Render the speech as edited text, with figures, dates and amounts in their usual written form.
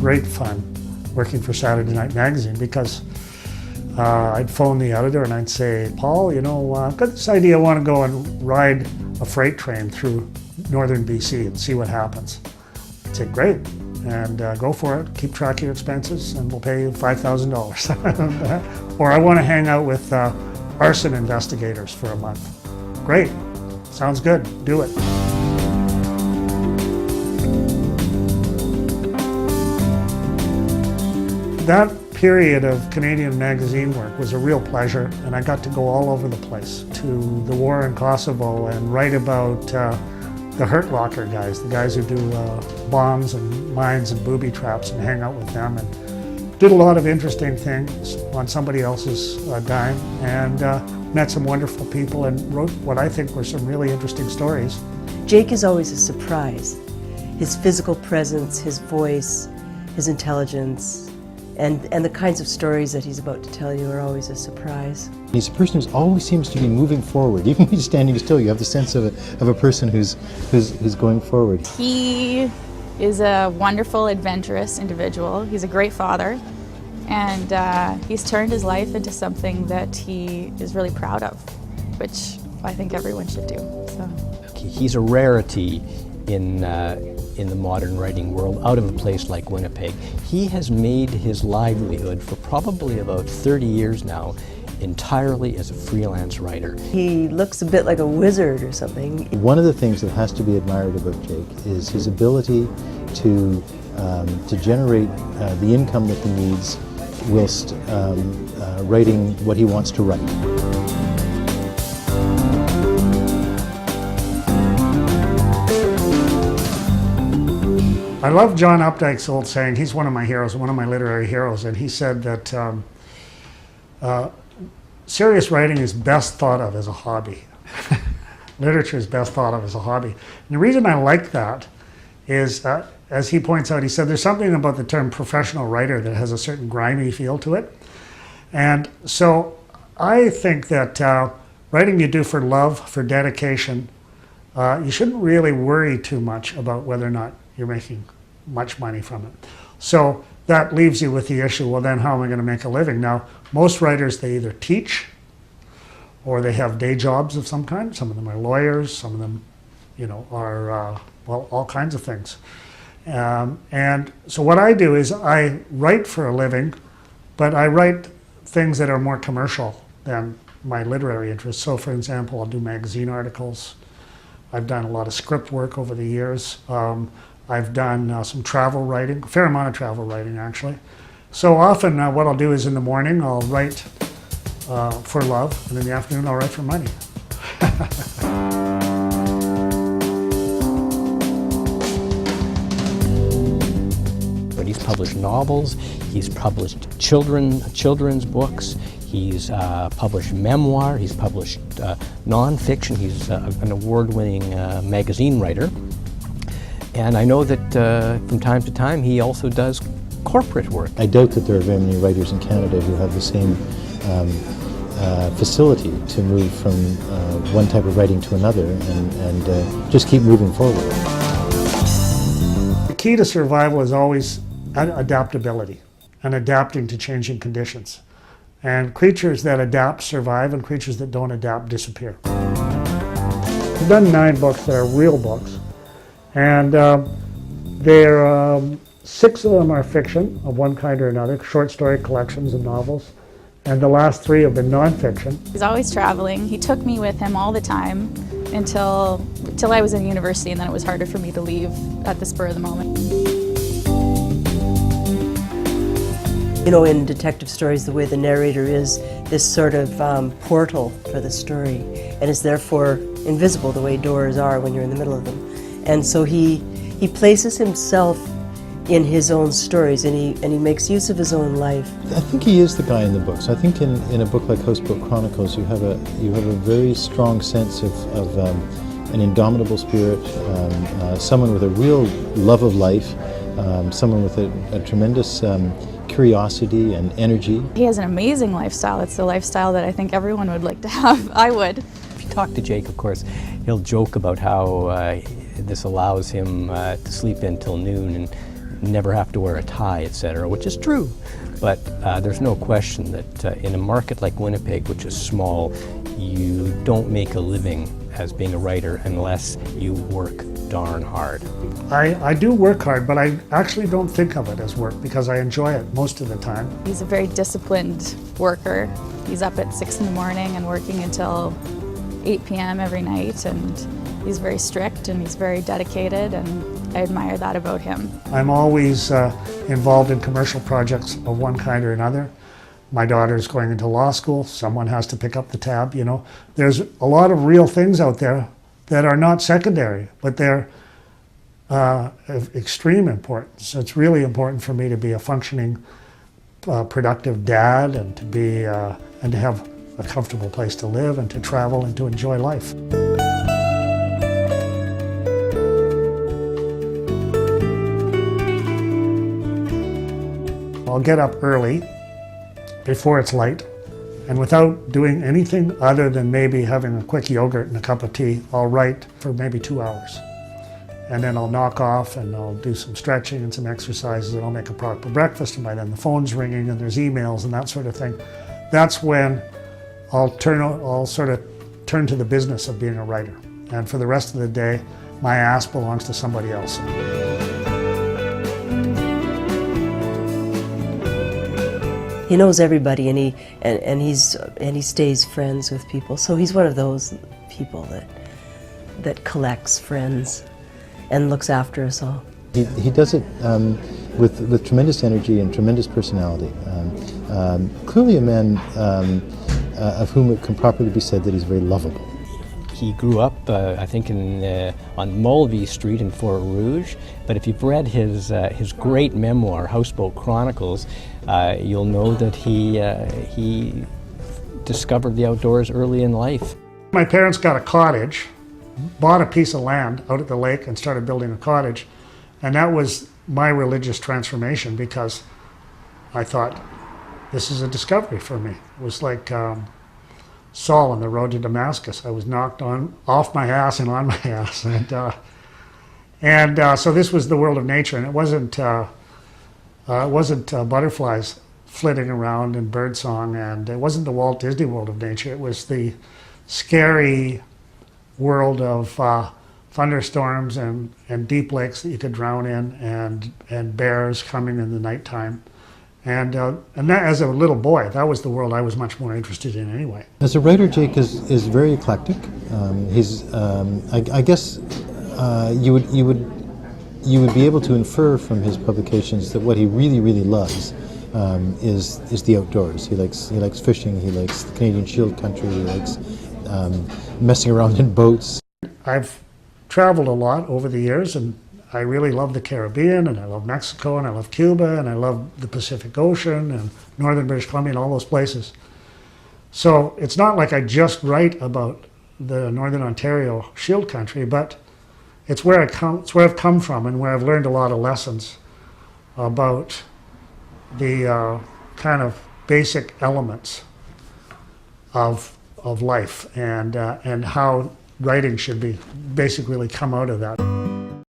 great fun working for Saturday Night Magazine because I'd phone the editor and I'd say, Paul, you know, I've got this idea, I want to go and ride a freight train through northern BC and see what happens. I'd say, great, and go for it, keep track of your expenses, and we'll pay you $5,000. Or I want to hang out with arson investigators for a month. Great, sounds good, do it. That period of Canadian magazine work was a real pleasure, and I got to go all over the place, to the war in Kosovo and write about the Hurt Locker guys, the guys who do bombs and mines and booby traps, and hang out with them, and did a lot of interesting things on somebody else's dime, and met some wonderful people and wrote what I think were some really interesting stories. Jake is always a surprise. His physical presence, his voice, his intelligence, and the kinds of stories that he's about to tell you are always a surprise. He's a person who always seems to be moving forward. Even when he's standing still, you have the sense of a person who's going forward. He is a wonderful, adventurous individual. He's a great father, and he's turned his life into something that he is really proud of, which I think everyone should do. So. He's a rarity in the modern writing world, out of a place like Winnipeg. He has made his livelihood for probably about 30 years now entirely as a freelance writer. He looks a bit like a wizard or something. One of the things that has to be admired about Jake is his ability to generate the income that he needs whilst writing what he wants to write. I love John Updike's old saying. He's one of my heroes, one of my literary heroes, and he said that serious writing is best thought of as a hobby. Literature is best thought of as a hobby. And the reason I like that is, as he points out, he said there's something about the term professional writer that has a certain grimy feel to it. And so I think that writing you do for love, for dedication, you shouldn't really worry too much about whether or not you're making much money from it. So that leaves you with the issue, well then how am I going to make a living? Now, most writers, they either teach or they have day jobs of some kind. Some of them are lawyers, some of them, you know, are, well, all kinds of things. And so what I do is I write for a living, but I write things that are more commercial than my literary interests. So for example, I'll do magazine articles. I've done a lot of script work over the years. I've done some travel writing, a fair amount of travel writing actually. So often what I'll do is in the morning I'll write for love, and in the afternoon I'll write for money. But he's published novels, he's published children's books, he's published memoir, he's published nonfiction, he's an award-winning magazine writer. And I know that from time to time he also does corporate work. I doubt that there are very many writers in Canada who have the same facility to move from one type of writing to another and just keep moving forward. The key to survival is always adaptability and adapting to changing conditions. And creatures that adapt survive, and creatures that don't adapt disappear. I've done 9 books that are real books. And they're 6 of them are fiction of one kind or another, short story collections and novels. And the last 3 have been nonfiction. He's always traveling. He took me with him all the time until I was in university, and then it was harder for me to leave at the spur of the moment. You know, in detective stories, the way the narrator is this sort of portal for the story, and is therefore invisible the way doors are when you're in the middle of them. And so he places himself in his own stories, and he makes use of his own life. I think he is the guy in the books. I think in a book like Houseboat Chronicles, you have a very strong sense of an indomitable spirit, someone with a real love of life, someone with a tremendous curiosity and energy. He has an amazing lifestyle. It's the lifestyle that I think everyone would like to have. I would. If you talk to Jake, of course, he'll joke about how this allows him to sleep in till noon and never have to wear a tie, etc., which is true. But there's no question that in a market like Winnipeg, which is small, you don't make a living as being a writer unless you work darn hard. I do work hard, but I actually don't think of it as work because I enjoy it most of the time. He's a very disciplined worker. He's up at 6 in the morning and working until 8 p.m. every night, and he's very strict and he's very dedicated, and I admire that about him. I'm always involved in commercial projects of one kind or another. My daughter's going into law school, someone has to pick up the tab, you know. There's a lot of real things out there that are not secondary, but they're of extreme importance. It's really important for me to be a functioning, productive dad, and to be and to have a comfortable place to live and to travel and to enjoy life. I'll get up early before it's light, and without doing anything other than maybe having a quick yogurt and a cup of tea, I'll write for maybe 2 hours. And then I'll knock off and I'll do some stretching and some exercises, and I'll make a proper breakfast, and by then the phone's ringing and there's emails and that sort of thing. That's when I'll sort of turn to the business of being a writer. And for the rest of the day, my ass belongs to somebody else. He knows everybody, and he stays friends with people. So he's one of those people that collects friends and looks after us all. He does it with tremendous energy and tremendous personality. Clearly a man of whom it can properly be said that he's very lovable. He grew up, I think, on Mulvey Street in Fort Rouge. But if you've read his great memoir, Houseboat Chronicles, you'll know that he discovered the outdoors early in life. My parents got a cottage, bought a piece of land out at the lake and started building a cottage. And that was my religious transformation, because I thought, this is a discovery for me. It was like Saul on the road to Damascus. I was knocked off my ass and on my ass. And so this was the world of nature, and it wasn't butterflies flitting around and birdsong, and it wasn't the Walt Disney World of nature. It was the scary world of thunderstorms and deep lakes that you could drown in, and bears coming in the nighttime. And that, as a little boy, that was the world I was much more interested in anyway. As a writer, Jake is very eclectic. I guess you would be able to infer from his publications that what he really loves is the outdoors. He likes fishing. He likes the Canadian Shield country. He likes messing around in boats. I've traveled a lot over the years, and I really love the Caribbean, and I love Mexico, and I love Cuba, and I love the Pacific Ocean, and northern British Columbia, and all those places. So it's not like I just write about the Northern Ontario Shield country, but it's where I've come from, and where I've learned a lot of lessons about the kind of basic elements of life, and how writing should be basically come out of that.